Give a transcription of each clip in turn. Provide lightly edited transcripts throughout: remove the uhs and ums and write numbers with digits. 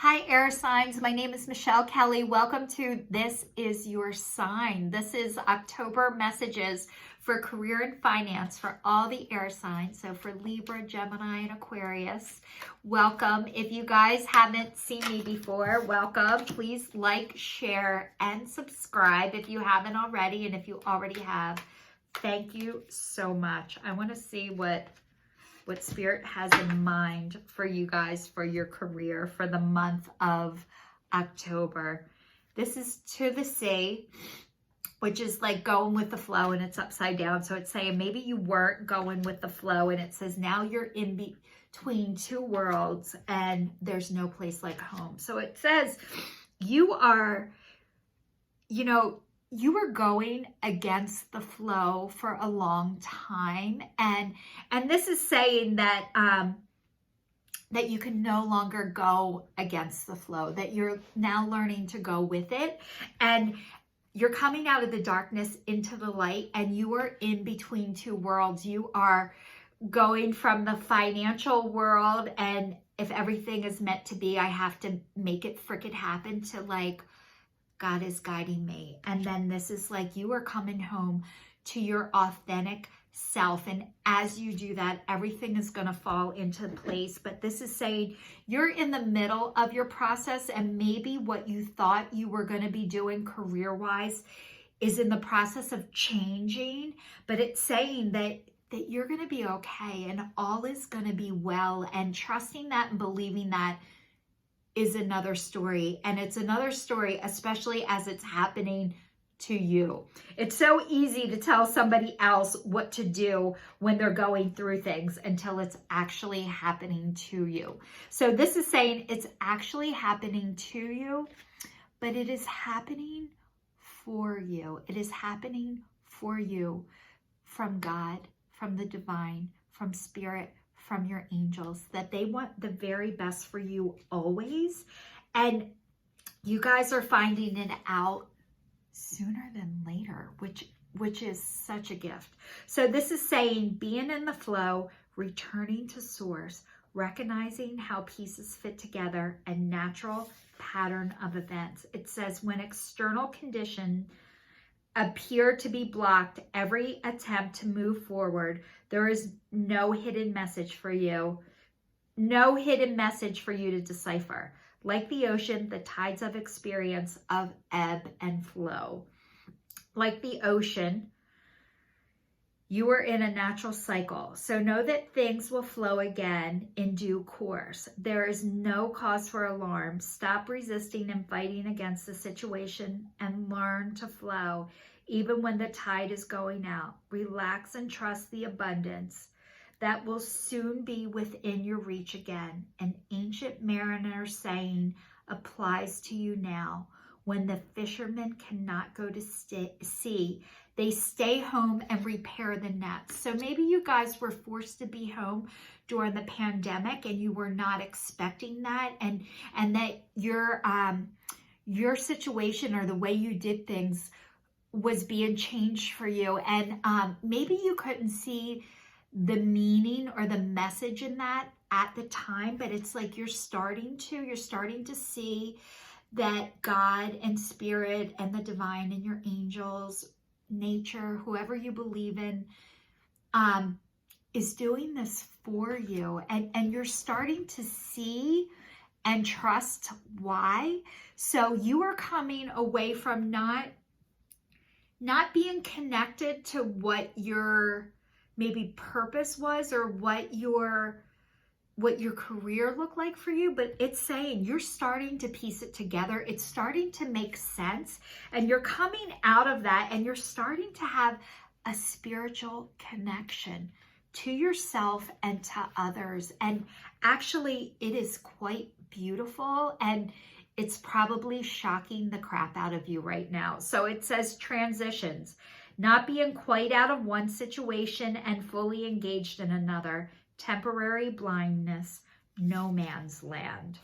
Hi, air signs. My name is Michelle Kelly. Welcome to This Is Your Sign. This is October messages for career and finance for all the air signs. So for Libra, Gemini, and Aquarius, welcome. If you guys haven't seen me before, welcome. Please like, share, and subscribe if you haven't already. And if you already have, thank you so much. I want to see what Spirit has in mind for you guys, for your career, for the month of October. This is to the sea, which is like going with the flow, and it's upside down. So it's saying maybe you weren't going with the flow, and it says now you're in between two worlds and there's no place like home. So it says you are, you were going against the flow for a long time, and this is saying that that you can no longer go against the flow, that you're now learning to go with it, and you're coming out of the darkness into the light, and you are in between two worlds. You are going from the financial world, and if everything is meant to be, I have to make it frickin' happen, to like, God is guiding me. And then this is like you are coming home to your authentic self. And as you do that, everything is going to fall into place. But this is saying you're in the middle of your process, and maybe what you thought you were going to be doing career-wise is in the process of changing. But it's saying that you're going to be okay and all is going to be well. And trusting that and believing that is another story. And it's another story, especially as it's happening to you. It's so easy to tell somebody else what to do when they're going through things until it's actually happening to you. So this is saying it's actually happening to you, but it is happening for you. It is happening for you from God, from the divine, from Spirit, from your angels, that they want the very best for you always. And you guys are finding it out sooner than later, which is such a gift. So this is saying being in the flow, returning to source, recognizing how pieces fit together, a natural pattern of events. It says when external conditions appear to be blocked, every attempt to move forward, there is no hidden message for you, no hidden message for you to decipher. Like the ocean, the tides of experience of ebb and flow. Like the ocean, you are in a natural cycle. So know that things will flow again in due course. There is no cause for alarm. Stop resisting and fighting against the situation and learn to flow, even when the tide is going out. Relax and trust the abundance that will soon be within your reach again. An ancient mariner saying applies to you now. When the fishermen cannot go to sea, they stay home and repair the nets. So maybe you guys were forced to be home during the pandemic and you were not expecting that, and that your situation or the way you did things was being changed for you. And maybe you couldn't see the meaning or the message in that at the time, but it's like you're starting to see that God and Spirit and the divine and your angels, nature, whoever you believe in, is doing this for you. And you're starting to see and trust why. So you are coming away from not being connected to what your maybe purpose was or what your career looked like for you, but it's saying you're starting to piece it together. It's starting to make sense, and you're coming out of that, and you're starting to have a spiritual connection to yourself and to others. And actually, it is quite beautiful, and it's probably shocking the crap out of you right now. So it says transitions, not being quite out of one situation and fully engaged in another. Temporary blindness, no man's land.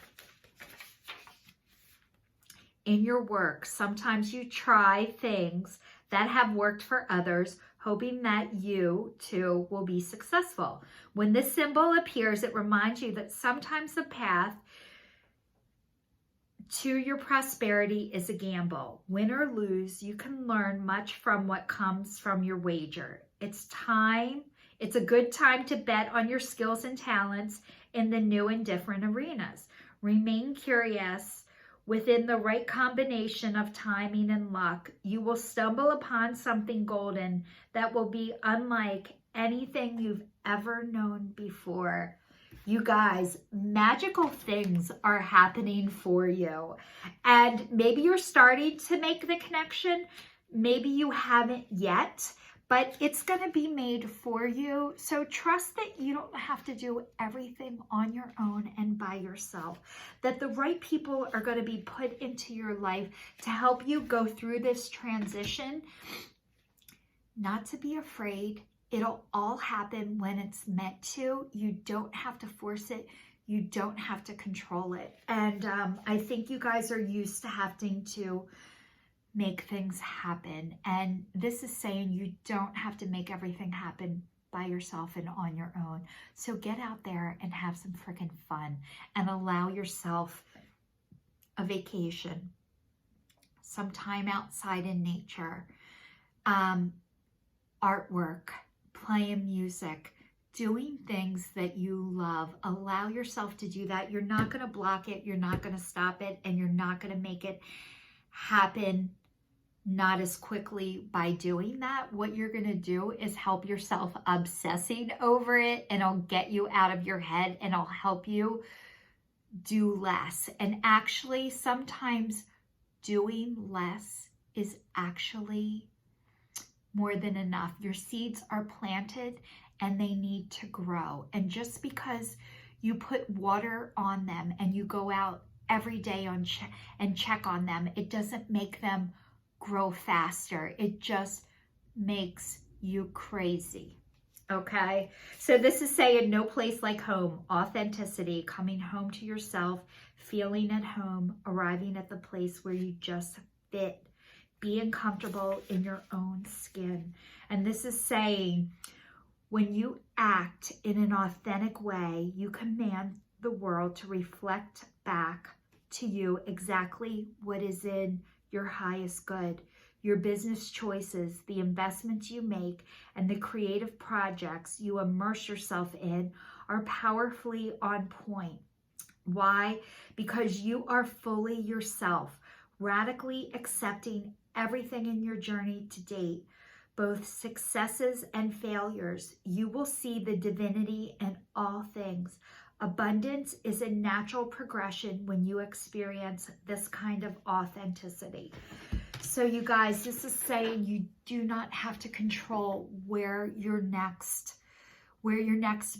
In your work, sometimes you try things that have worked for others, hoping that you too will be successful. When this symbol appears, it reminds you that sometimes the path to your prosperity is a gamble. Win or lose, you can learn much from what comes from your wager. It's a good time to bet on your skills and talents in the new and different arenas. Remain curious. Within the right combination of timing and luck, you will stumble upon something golden that will be unlike anything you've ever known before. You guys, magical things are happening for you. And maybe you're starting to make the connection. Maybe you haven't yet, but it's going to be made for you. So trust that you don't have to do everything on your own and by yourself, that the right people are going to be put into your life to help you go through this transition. Not to be afraid. It'll all happen when it's meant to. You don't have to force it. You don't have to control it. And I think you guys are used to having to make things happen. And this is saying you don't have to make everything happen by yourself and on your own. So get out there and have some freaking fun and allow yourself a vacation, some time outside in nature, artwork, playing music, doing things that you love. Allow yourself to do that. You're not going to block it. You're not going to stop it. And you're not going to make it happen not as quickly by doing that. What you're going to do is help yourself obsessing over it, and it'll get you out of your head, and it'll help you do less. And actually, sometimes doing less is actually more than enough. Your seeds are planted and they need to grow. And just because you put water on them and you go out every day and check on them, it doesn't make them grow faster. It just makes you crazy. Okay? So this is saying no place like home, authenticity, coming home to yourself, feeling at home, arriving at the place where you just fit, being comfortable in your own skin. And this is saying when you act in an authentic way, you command the world to reflect back to you exactly what is in your highest good. Your business choices, the investments you make, and the creative projects you immerse yourself in are powerfully on point. Why? Because you are fully yourself, radically accepting everything in your journey to date, both successes and failures. You will see the divinity in all things. Abundance is a natural progression when you experience this kind of authenticity. So you guys, this is saying you do not have to control where your next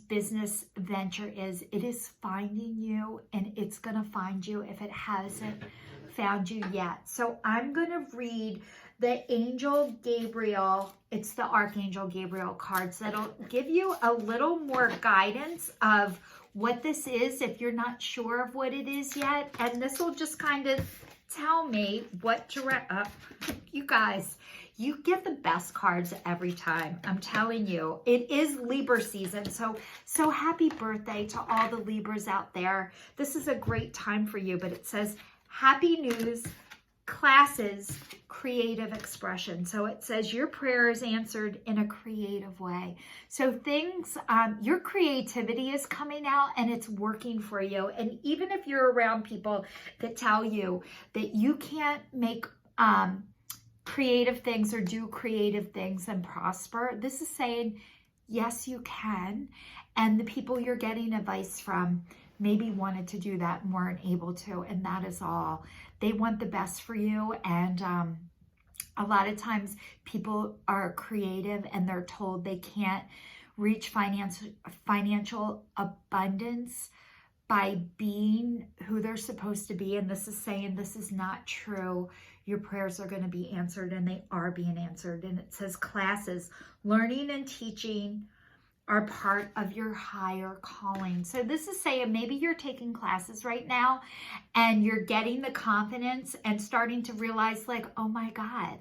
business venture is. It is finding you, and it's going to find you if it hasn't found you yet. So I'm going to read the Angel Gabriel. It's the Archangel Gabriel cards that'll give you a little more guidance of what this is if you're not sure of what it is yet. And this will just kind of tell me what you guys, you get the best cards every time. I'm telling you, it is Libra season. So happy birthday to all the Libras out there. This is a great time for you, but it says happy news, classes, creative expression. So it says your prayer is answered in a creative way. So things, your creativity is coming out and it's working for you. And even if you're around people that tell you that you can't make creative things or do creative things and prosper, this is saying, yes, you can. And the people you're getting advice from maybe wanted to do that and weren't able to, and that is all. They want the best for you, and a lot of times people are creative and they're told they can't reach financial abundance by being who they're supposed to be, and this is saying this is not true. Your prayers are going to be answered, and they are being answered. And it says classes, learning and teaching are part of your higher calling. So this is saying maybe you're taking classes right now and you're getting the confidence and starting to realize like, oh my God,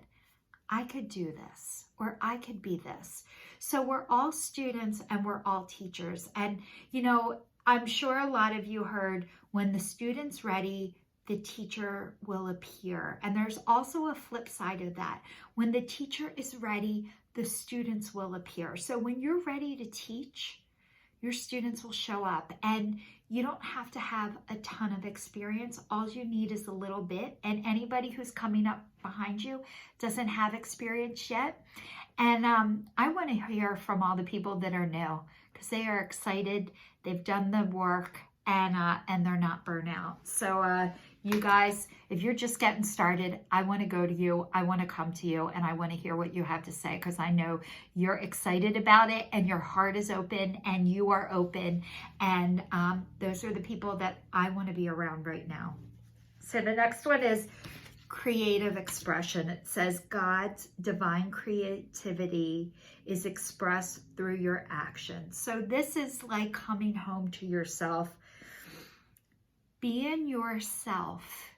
I could do this, or I could be this. So we're all students and we're all teachers. And, you know, I'm sure a lot of you heard when the student's ready, the teacher will appear. And there's also a flip side of that. When the teacher is ready, the students will appear. So when you're ready to teach, your students will show up, and you don't have to have a ton of experience. All you need is a little bit, and anybody who's coming up behind you doesn't have experience yet. And I want to hear from all the people that are new, because they are excited, they've done the work, and they're not burnt out. So you guys, if you're just getting started, I want to go to you, I want to come to you, and I want to hear what you have to say, because I know you're excited about it, and your heart is open, and you are open, and those are the people that I want to be around right now. So the next one is creative expression. It says God's divine creativity is expressed through your actions. So this is like coming home to yourself. Being yourself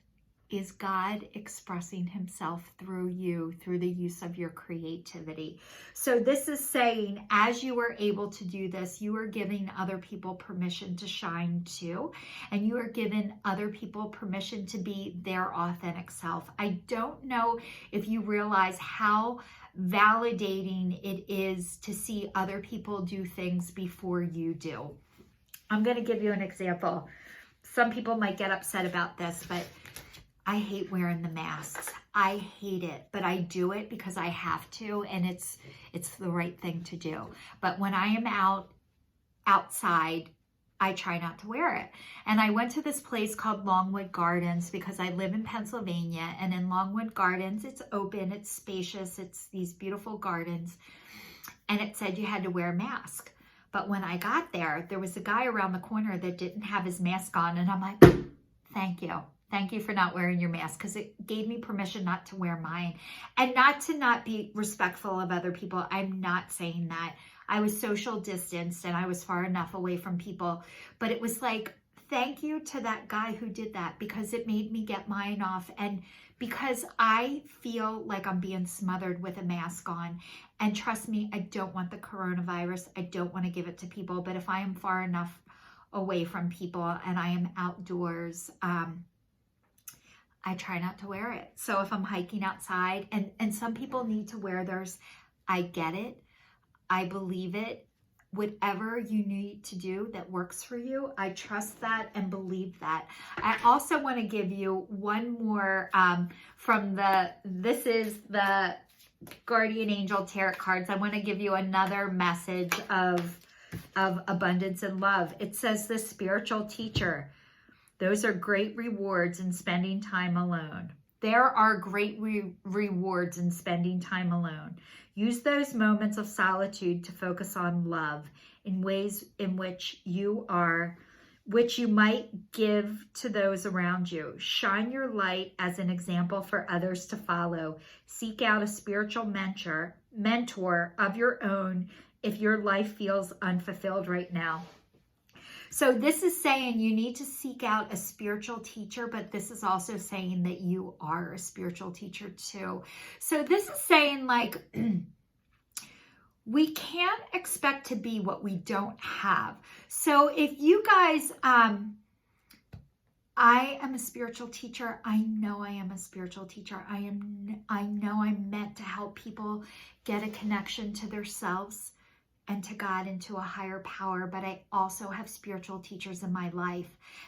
is God expressing himself through you, through the use of your creativity. So this is saying, as you are able to do this, you are giving other people permission to shine too. And you are giving other people permission to be their authentic self. I don't know if you realize how validating it is to see other people do things before you do. I'm going to give you an example. Some people might get upset about this, but I hate wearing the masks. I hate it, but I do it because I have to, and it's the right thing to do. But when I am outside, I try not to wear it. And I went to this place called Longwood Gardens because I live in Pennsylvania, and in Longwood Gardens, it's open, it's spacious, it's these beautiful gardens, and it said you had to wear a mask. But when I got there, there was a guy around the corner that didn't have his mask on, and I'm like, thank you. Thank you for not wearing your mask, because it gave me permission not to wear mine, and not be respectful of other people. I'm not saying that. I was social distanced and I was far enough away from people, but it was like, thank you to that guy who did that, because it made me get mine off, and because I feel like I'm being smothered with a mask on. And trust me, I don't want the coronavirus. I don't want to give it to people, but if I am far enough away from people and I am outdoors, I try not to wear it. So if I'm hiking outside, and some people need to wear theirs, I get it. I believe it. Whatever you need to do that works for you, I trust that and believe that. I also want to give you one more from this is the Guardian Angel Tarot cards. I want to give you another message of abundance and love. It says the spiritual teacher. Those are great rewards in spending time alone. There are great rewards in spending time alone. Use those moments of solitude to focus on love in ways in which you might give to those around you. Shine your light as an example for others to follow. Seek out a spiritual mentor of your own if your life feels unfulfilled right now. So this is saying you need to seek out a spiritual teacher, but this is also saying that you are a spiritual teacher too. So this is saying like, we can't expect to be what we don't have. So if you guys, I am a spiritual teacher. I know I am a spiritual teacher. I know I'm meant to help people get a connection to themselves and to God and to a higher power, but I also have spiritual teachers in my life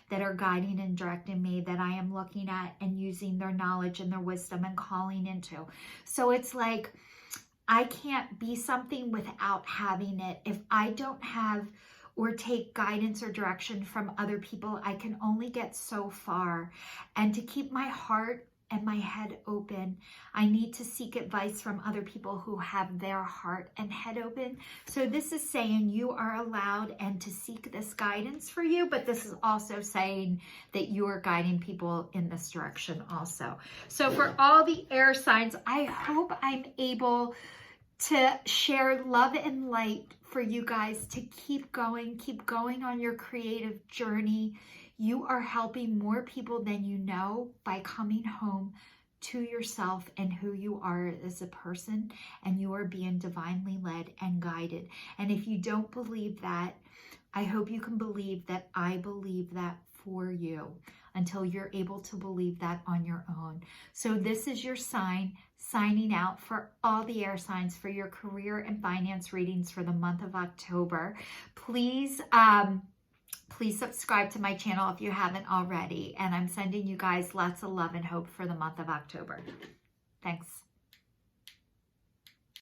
that are guiding and directing me, that I am looking at and using their knowledge and their wisdom and calling into. So it's like, I can't be something without having it. If I don't have or take guidance or direction from other people, I can only get so far. And to keep my heart and my head open, I need to seek advice from other people who have their heart and head open. So this is saying you are allowed and to seek this guidance for you, but this is also saying that you are guiding people in this direction also. So for all the air signs, I hope I'm able to share love and light for you guys to keep going on your creative journey. You are helping more people than you know by coming home to yourself and who you are as a person, and you are being divinely led and guided. And if you don't believe that, I hope you can believe that I believe that for you. until you're able to believe that on your own. So this is your sign, signing out for all the air signs for your career and finance readings for the month of October. Please, please subscribe to my channel if you haven't already. And I'm sending you guys lots of love and hope for the month of October. Thanks.